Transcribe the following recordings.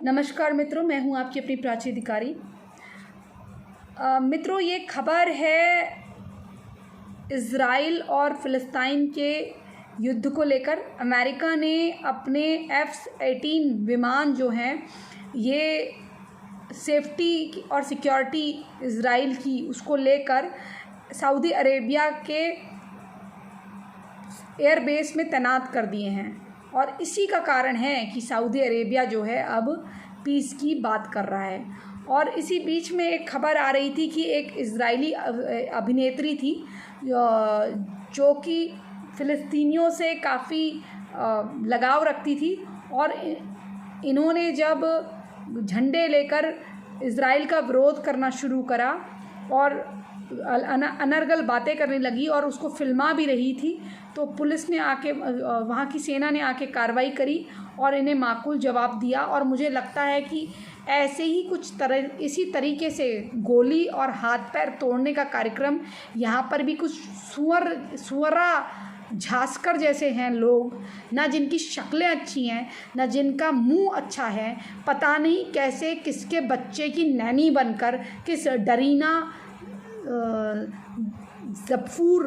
नमस्कार मित्रों, मैं हूं आपकी अपनी प्राची अधिकारी। मित्रों, ये खबर है इज़राइल और फ़िलिस्तीन के युद्ध को लेकर। अमेरिका ने अपने F-18 विमान जो हैं, ये सेफ्टी और सिक्योरिटी इज़राइल की उसको लेकर सऊदी अरेबिया के एयरबेस में तैनात कर दिए हैं। और इसी का कारण है कि सऊदी अरेबिया जो है अब पीस की बात कर रहा है। और इसी बीच में एक खबर आ रही थी कि एक इजरायली अभिनेत्री थी जो कि फ़िलिस्तीनियों से काफ़ी लगाव रखती थी, और इन्होंने जब झंडे लेकर इज़राइल का विरोध करना शुरू करा और अनर्गल बातें करने लगी और उसको फिल्मा भी रही थी, तो पुलिस ने आके, वहाँ की सेना ने आके कार्रवाई करी और इन्हें माकूल जवाब दिया। और मुझे लगता है कि ऐसे ही इसी तरीके से गोली और हाथ पैर तोड़ने का कार्यक्रम यहाँ पर भी कुछ सुअरा झांसकर जैसे हैं लोग, ना जिनकी शक्लें अच्छी हैं, ना जिनका मुंह अच्छा है, पता नहीं कैसे किसके बच्चे की नैनी बनकर, किस डरीना गफूर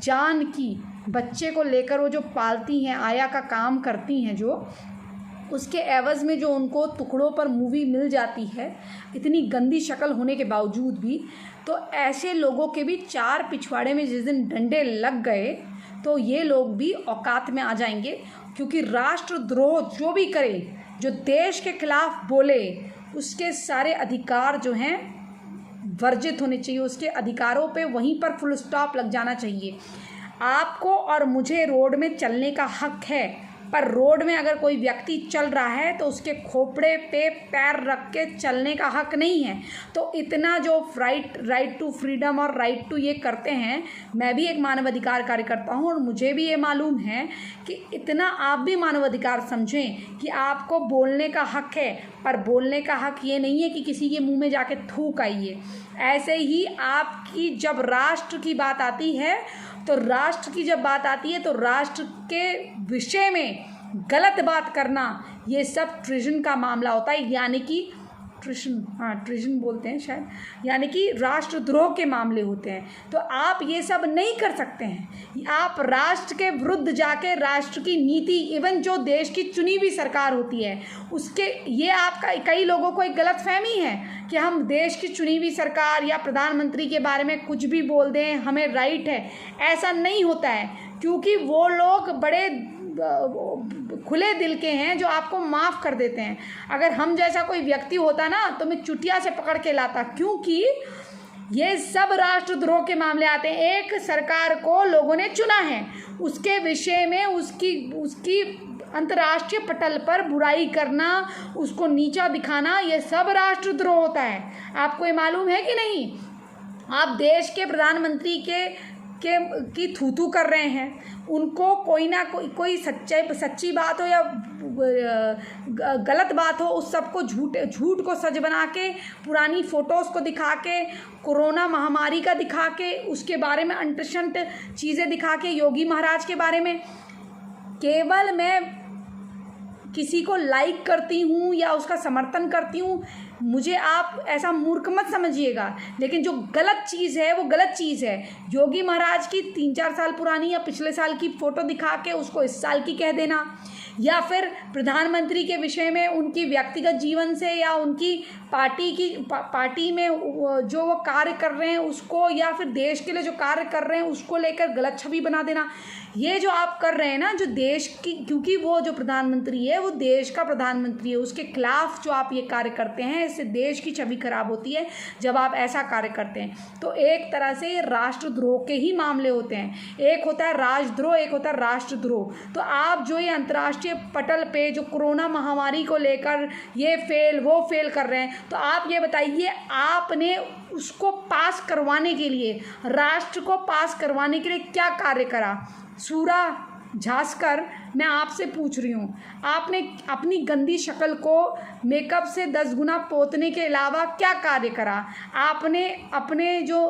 जान की बच्चे को लेकर वो जो पालती हैं, आया का काम करती हैं, जो उसके एवज़ में जो उनको टुकड़ों पर मूवी मिल जाती है, इतनी गंदी शक्ल होने के बावजूद भी। तो ऐसे लोगों के भी चार पिछवाड़े में जिस दिन डंडे लग गए, तो ये लोग भी औकात में आ जाएंगे। क्योंकि राष्ट्रद्रोह जो भी करे, जो देश के खिलाफ बोले, उसके सारे अधिकार जो हैं वर्जित होने चाहिए। उसके अधिकारों पे वहीं पर फुल स्टॉप लग जाना चाहिए। आपको और मुझे रोड में चलने का हक है, पर रोड में अगर कोई व्यक्ति चल रहा है तो उसके खोपड़े पे पैर रख के चलने का हक नहीं है। तो इतना जो राइट टू फ्रीडम और राइट टू ये करते हैं, मैं भी एक मानवाधिकार कार्यकर्ता हूँ और मुझे भी ये मालूम है कि इतना आप भी मानवाधिकार समझें कि आपको बोलने का हक है, पर बोलने का हक ये नहीं है कि किसी के मुंह में जाके थूक आइए। ऐसे ही आपकी जब राष्ट्र की बात आती है, तो राष्ट्र की जब बात आती है तो राष्ट्र के विषय में गलत बात करना, ये सब ट्रिजन का मामला होता है। यानी कि ट्रिजन बोलते हैं शायद, यानी कि राष्ट्रद्रोह के मामले होते हैं। तो आप ये सब नहीं कर सकते हैं। आप राष्ट्र के विरुद्ध जाके राष्ट्र की नीति, इवन जो देश की चुनी हुई सरकार होती है उसके, ये आपका कई लोगों को एक गलतफहमी है कि हम देश की चुनी हुई सरकार या प्रधानमंत्री के बारे में कुछ भी बोल दें, हमें राइट है। ऐसा नहीं होता है, क्योंकि वो लोग बड़े खुले दिल के हैं जो आपको माफ़ कर देते हैं। अगर हम जैसा कोई व्यक्ति होता ना, तो मैं चुटिया से पकड़ के लाता, क्योंकि ये सब राष्ट्रद्रोह के मामले आते हैं। एक सरकार को लोगों ने चुना है, उसके विषय में उसकी अंतर्राष्ट्रीय पटल पर बुराई करना, उसको नीचा दिखाना, ये सब राष्ट्रद्रोह होता है। आपको ये मालूम है कि नहीं? आप देश के प्रधानमंत्री की थू कर रहे हैं। उनको कोई ना कोई सच्ची बात हो या गलत बात हो, उस सबको झूठ को सच बना के, पुरानी फ़ोटोज़ को दिखा के, कोरोना महामारी का दिखा के, उसके बारे में अंटशंट चीज़ें दिखा के, योगी महाराज के बारे में। केवल मैं किसी को लाइक करती हूँ या उसका समर्थन करती हूँ, मुझे आप ऐसा मूर्ख मत समझिएगा, लेकिन जो गलत चीज़ है वो गलत चीज़ है। योगी महाराज की 3-4 साल पुरानी या पिछले साल की फ़ोटो दिखा के उसको इस साल की कह देना, या फिर प्रधानमंत्री के विषय में उनकी व्यक्तिगत जीवन से या उनकी पार्टी में जो वो कार्य कर रहे हैं उसको, या फिर देश के लिए जो कार्य कर रहे हैं उसको लेकर गलत छवि बना देना, ये जो आप कर रहे हैं ना, जो देश की, क्योंकि वो जो प्रधानमंत्री है वो देश का प्रधानमंत्री है, उसके खिलाफ जो आप ये कार्य करते हैं, इससे देश की छवि खराब होती है जब आप ऐसा कार्य करते हैं। तो एक तरह से ये राष्ट्रद्रोह के ही मामले होते हैं। एक होता है राजद्रोह, एक होता है राष्ट्रद्रोह। तो आप जो ये अंतर्राष्ट्रीय पटल पे जो कोरोना महामारी को लेकर ये फेल वो फेल कर रहे हैं, तो आप ये बताइए, आपने उसको पास करवाने के लिए, राष्ट्र को पास करवाने के लिए क्या कार्य करा? सूरा झांसकर मैं आपसे पूछ रही हूँ, आपने अपनी गंदी शक्ल को मेकअप से 10 गुना पोतने के अलावा क्या कार्य करा? आपने अपने जो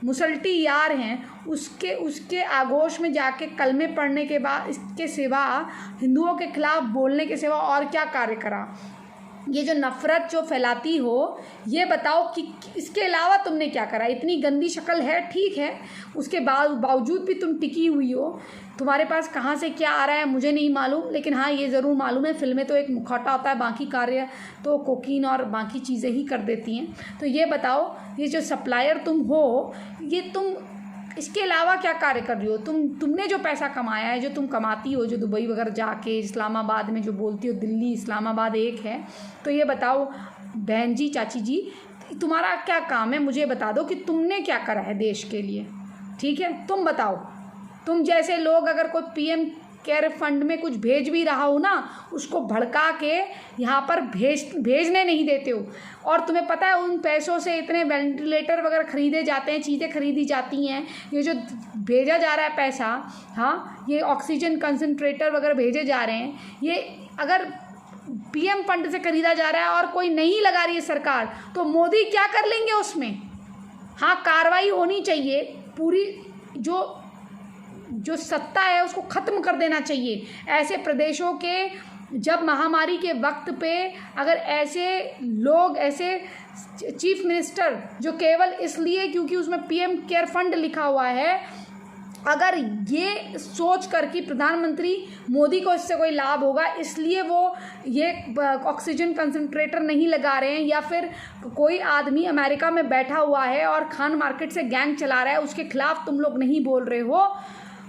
मुसल्टी यार हैं उसके आगोश में जाके कलमे पढ़ने के बाद, इसके सिवा हिंदुओं के खिलाफ बोलने के सिवा और क्या कार्य करा? ये जो नफ़रत जो फैलाती हो, ये बताओ कि इसके अलावा तुमने क्या करा। इतनी गंदी शक्ल है, ठीक है, उसके बावजूद भी तुम टिकी हुई हो। तुम्हारे पास कहाँ से क्या आ रहा है मुझे नहीं मालूम, लेकिन हाँ ये ज़रूर मालूम है फिल्में तो एक मुखौटा होता है, बाकी कार्य तो कोकीन और बाकी चीज़ें ही कर देती हैं। तो ये बताओ, ये जो सप्लायर तुम हो, ये तुम इसके अलावा क्या कार्य कर रही हो। तुमने जो पैसा कमाया है, जो तुम कमाती हो, जो दुबई वगैरह जाके, इस्लामाबाद में जो बोलती हो, दिल्ली इस्लामाबाद एक है, तो ये बताओ बहन जी, चाची जी, तुम्हारा क्या काम है, मुझे बता दो कि तुमने क्या करा है देश के लिए। ठीक है, तुम बताओ। तुम जैसे लोग अगर कोई पीएम केयर फंड में कुछ भेज भी रहा हो ना, उसको भड़का के यहाँ पर भेजने नहीं देते हो। और तुम्हें पता है उन पैसों से इतने वेंटिलेटर वगैरह खरीदे जाते हैं, चीज़ें खरीदी जाती हैं। ये जो भेजा जा रहा है पैसा, हाँ, ये ऑक्सीजन कंसंट्रेटर वगैरह भेजे जा रहे हैं, ये अगर पीएम फंड से खरीदा जा रहा है और कोई नहीं लगा रही है सरकार, तो मोदी क्या कर लेंगे उसमें। हाँ, कार्रवाई होनी चाहिए, पूरी जो सत्ता है उसको ख़त्म कर देना चाहिए। ऐसे प्रदेशों के जब महामारी के वक्त पे अगर ऐसे लोग, ऐसे चीफ मिनिस्टर जो केवल इसलिए क्योंकि उसमें पीएम केयर फंड लिखा हुआ है, अगर ये सोच कर कि प्रधानमंत्री मोदी को इससे कोई लाभ होगा इसलिए वो ये ऑक्सीजन कंसंट्रेटर नहीं लगा रहे हैं, या फिर कोई आदमी अमेरिका में बैठा हुआ है और खान मार्केट से गैंग चला रहा है, उसके खिलाफ तुम लोग नहीं बोल रहे हो,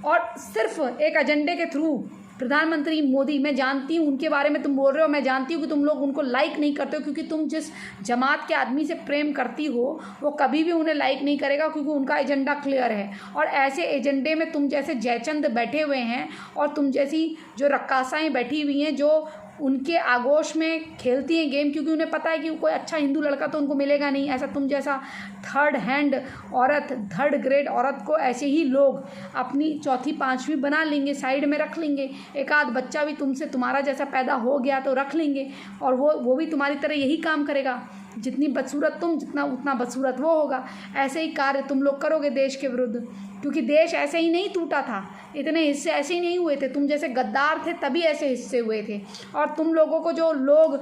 और सिर्फ एक एजेंडे के थ्रू प्रधानमंत्री मोदी, मैं जानती हूँ उनके बारे में तुम बोल रहे हो, मैं जानती हूँ कि तुम लोग उनको लाइक नहीं करते हो, क्योंकि तुम जिस जमात के आदमी से प्रेम करती हो वो कभी भी उन्हें लाइक नहीं करेगा, क्योंकि उनका एजेंडा क्लियर है। और ऐसे एजेंडे में तुम जैसे जयचंद बैठे हुए हैं और तुम जैसी जो रक्कासाएँ बैठी हुई हैं, जो उनके आगोश में खेलती हैं गेम, क्योंकि उन्हें पता है कि कोई अच्छा हिंदू लड़का तो उनको मिलेगा नहीं। ऐसा तुम जैसा थर्ड हैंड औरत, थर्ड ग्रेड औरत को ऐसे ही लोग अपनी चौथी पांचवी बना लेंगे, साइड में रख लेंगे। एक आध बच्चा भी तुमसे तुम्हारा जैसा पैदा हो गया तो रख लेंगे, और वो भी तुम्हारी तरह यही काम करेगा। जितनी बदसूरत तुम, जितना उतना बदसूरत वो होगा। ऐसे ही कार्य तुम लोग करोगे देश के विरुद्ध, क्योंकि देश ऐसे ही नहीं टूटा था, इतने हिस्से ऐसे ही नहीं हुए थे। तुम जैसे गद्दार थे तभी ऐसे हिस्से हुए थे। और तुम लोगों को जो लोग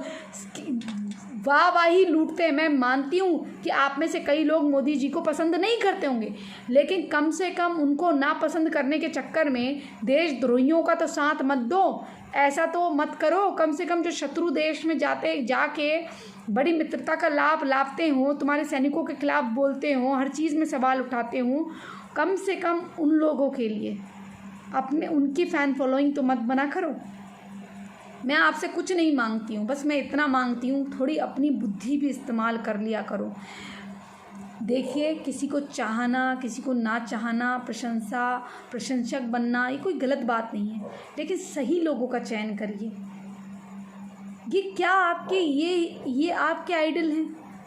वाही लूटते हैं, मैं मानती हूँ कि आप में से कई लोग मोदी जी को पसंद नहीं करते होंगे, लेकिन कम से कम उनको नापसंद करने के चक्कर में देशद्रोहियों का तो साथ मत दो। ऐसा तो मत करो। कम से कम जो शत्रु देश में जाके बड़ी मित्रता का लाभ लाभते हों, तुम्हारे सैनिकों के खिलाफ बोलते हों, हर चीज़ में सवाल उठाते हों, कम से कम उन लोगों के लिए अपने उनकी फ़ैन फॉलोइंग तो मत बना करो। मैं आपसे कुछ नहीं मांगती हूँ, बस मैं इतना मांगती हूँ थोड़ी अपनी बुद्धि भी इस्तेमाल कर लिया करो। देखिए, किसी को चाहना, किसी को ना चाहना, प्रशंसक बनना, ये कोई गलत बात नहीं है, लेकिन सही लोगों का चयन करिए। ये क्या आपके ये आपके आइडल हैं?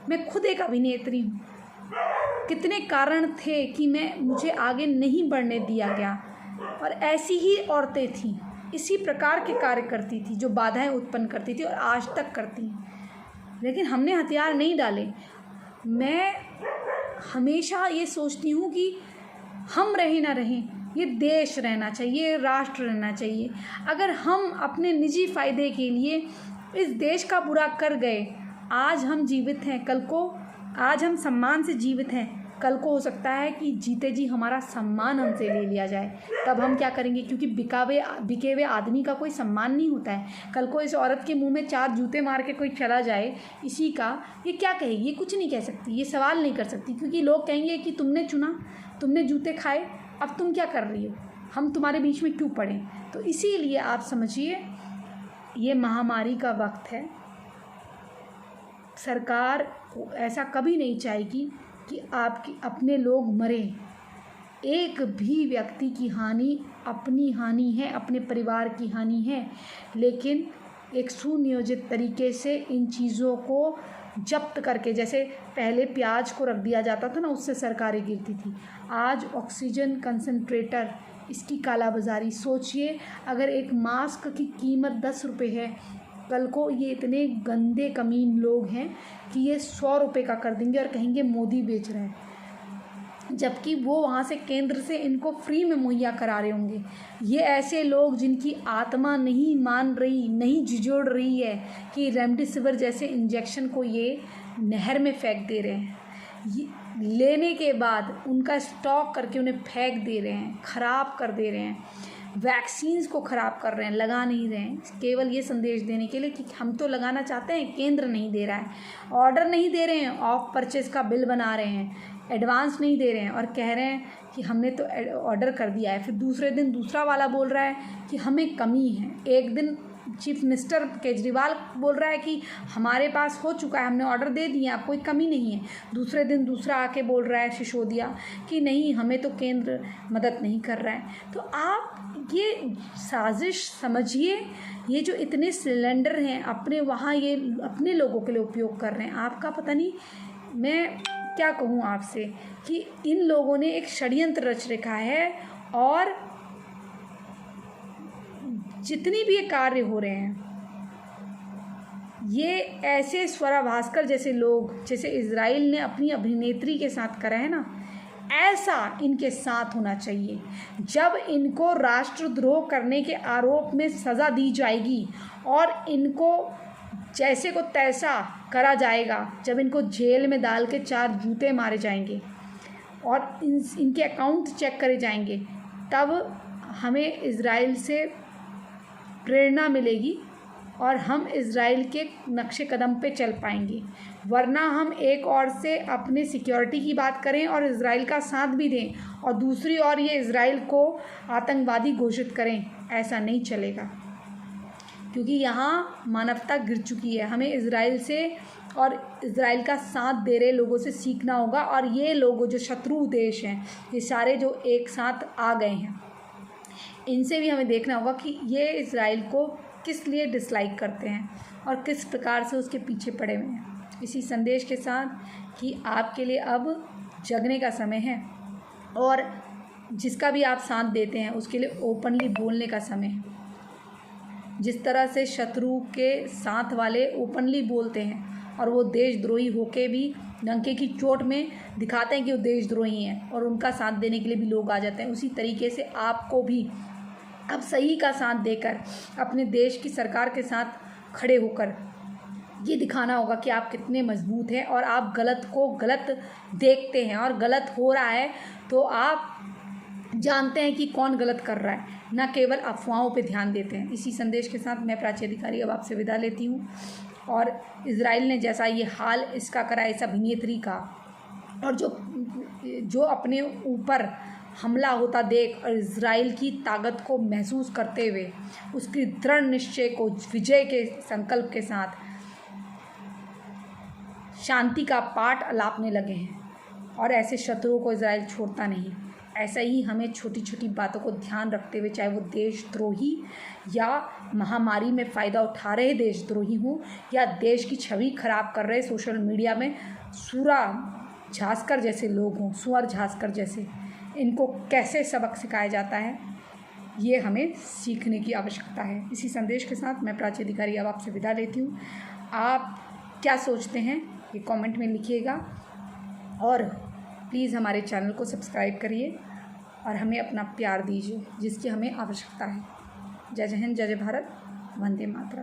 मैं खुद एक अभिनेत्री हूँ। कितने कारण थे कि मुझे आगे नहीं बढ़ने दिया गया, और ऐसी ही औरतें थीं, इसी प्रकार के कार्य करती थी, जो बाधाएं उत्पन्न करती थी और आज तक करती हैं, लेकिन हमने हथियार नहीं डाले। मैं हमेशा ये सोचती हूँ कि हम रहें ना रहें, ये देश रहना चाहिए, राष्ट्र रहना चाहिए। अगर हम अपने निजी फ़ायदे के लिए इस देश का बुरा कर गए, आज हम जीवित हैं, आज हम सम्मान से जीवित हैं, कल को हो सकता है कि जीते जी हमारा सम्मान हमसे ले लिया जाए, तब हम क्या करेंगे? क्योंकि बिके हुए आदमी का कोई सम्मान नहीं होता है। कल को इस औरत के मुंह में 4 जूते मार के कोई चला जाए इसी का, ये क्या कहेगी? ये कुछ नहीं कह सकती, ये सवाल नहीं कर सकती, क्योंकि लोग कहेंगे कि तुमने चुना, तुमने जूते खाए, अब तुम क्या कर रही हो, हम तुम्हारे बीच में क्यों पड़े? तो इसीलिए आप समझिए, ये महामारी का वक्त है। सरकार ऐसा कभी नहीं चाहेगी कि आपकी अपने लोग मरें। एक भी व्यक्ति की हानि अपनी हानि है, अपने परिवार की हानि है, लेकिन एक सुनियोजित तरीके से इन चीज़ों को जब्त करके, जैसे पहले प्याज को रख दिया जाता था ना, उससे सरकारें गिरती थी, आज ऑक्सीजन कंसंट्रेटर, इसकी कालाबाजारी। सोचिए, अगर एक मास्क की कीमत 10 रुपये है, कल को ये इतने गंदे कमीन लोग हैं कि ये 100 रुपये का कर देंगे और कहेंगे मोदी बेच रहा है। जबकि वो वहाँ से केंद्र से इनको फ्री में मुहैया करा रहे होंगे। ये ऐसे लोग जिनकी आत्मा नहीं मान रही, नहीं झिझोड़ रही है कि रेमडेसिविर जैसे इंजेक्शन को ये नहर में फेंक दे रहे हैं, लेने के बाद उनका स्टॉक करके उन्हें फेंक दे रहे हैं, ख़राब कर दे रहे हैं, वैक्सीन्स को ख़राब कर रहे हैं, लगा नहीं रहे हैं, केवल ये संदेश देने के लिए कि हम तो लगाना चाहते हैं, केंद्र नहीं दे रहा है, ऑर्डर नहीं दे रहे हैं, ऑफ परचेज का बिल बना रहे हैं, एडवांस नहीं दे रहे हैं और कह रहे हैं कि हमने तो ऑर्डर कर दिया है। फिर दूसरे दिन दूसरा वाला बोल रहा है कि हमें कमी है। एक दिन चीफ मिनिस्टर केजरीवाल बोल रहा है कि हमारे पास हो चुका है, हमने ऑर्डर दे दिए, अब कोई कमी नहीं है। दूसरे दिन दूसरा आके बोल रहा है सिसोदिया कि नहीं, हमें तो केंद्र मदद नहीं कर रहा है। तो आप ये साजिश समझिए, ये जो इतने सिलेंडर हैं अपने वहाँ ये अपने लोगों के लिए उपयोग कर रहे हैं। आपका पता नहीं मैं क्या कहूँ आपसे कि इन लोगों ने एक षड्यंत्र रच रखा है और जितनी भी ये कार्य हो रहे हैं, ये ऐसे स्वरा भास्कर जैसे लोग, जैसे इजराइल ने अपनी अभिनेत्री के साथ करा है ना, ऐसा इनके साथ होना चाहिए। जब इनको राष्ट्रद्रोह करने के आरोप में सज़ा दी जाएगी और इनको जैसे को तैसा करा जाएगा, जब इनको जेल में डाल के 4 जूते मारे जाएंगे और इनके अकाउंट चेक करे जाएंगे, तब हमें इजराइल से प्रेरणा मिलेगी और हम इजराइल के नक्शे कदम पे चल पाएंगे। वरना हम एक ओर से अपने सिक्योरिटी की बात करें और इजराइल का साथ भी दें और दूसरी ओर ये इजराइल को आतंकवादी घोषित करें, ऐसा नहीं चलेगा, क्योंकि यहाँ मानवता गिर चुकी है। हमें इजराइल से और इजराइल का साथ दे रहे लोगों से सीखना होगा। और ये लोग जो शत्रु देश हैं, ये सारे जो एक साथ आ गए हैं, इनसे भी हमें देखना होगा कि ये इजराइल को किस लिए डिसलाइक करते हैं और किस प्रकार से उसके पीछे पड़े हुए हैं। इसी संदेश के साथ कि आपके लिए अब जगने का समय है और जिसका भी आप साथ देते हैं उसके लिए ओपनली बोलने का समय है। जिस तरह से शत्रु के साथ वाले ओपनली बोलते हैं और वो देशद्रोही होके भी डंके की चोट में दिखाते हैं कि वो देशद्रोही हैं और उनका साथ देने के लिए भी लोग आ जाते हैं, उसी तरीके से आपको भी अब सही का साथ देकर अपने देश की सरकार के साथ खड़े होकर ये दिखाना होगा कि आप कितने मजबूत हैं और आप गलत को गलत देखते हैं और गलत हो रहा है तो आप जानते हैं कि कौन गलत कर रहा है, न केवल अफवाहों पे ध्यान देते हैं। इसी संदेश के साथ मैं प्राची अधिकारी अब आपसे विदा लेती हूँ। और इजराइल ने जैसा ये हाल इसका करा इस अभिनेत्री का, और जो अपने ऊपर हमला होता देख और इजराइल की ताकत को महसूस करते हुए उसकी दृढ़ निश्चय को विजय के संकल्प के साथ शांति का पाठ अलापने लगे हैं और ऐसे शत्रुओं को इजराइल छोड़ता नहीं। ऐसा ही हमें छोटी छोटी बातों को ध्यान रखते हुए, चाहे वो देशद्रोही या महामारी में फ़ायदा उठा रहे देशद्रोही हों या देश की छवि खराब कर रहे सोशल मीडिया में सूरा झांसकर जैसे लोग हों, सुअर झांसकर जैसे, इनको कैसे सबक सिखाया जाता है, ये हमें सीखने की आवश्यकता है। इसी संदेश के साथ मैं प्राची अधिकारी अब आपसे विदा लेती हूँ। आप क्या सोचते हैं ये कमेंट में लिखिएगा और प्लीज़ हमारे चैनल को सब्सक्राइब करिए और हमें अपना प्यार दीजिए जिसकी हमें आवश्यकता है। जय हिंद, जय भारत, वंदे मातरम।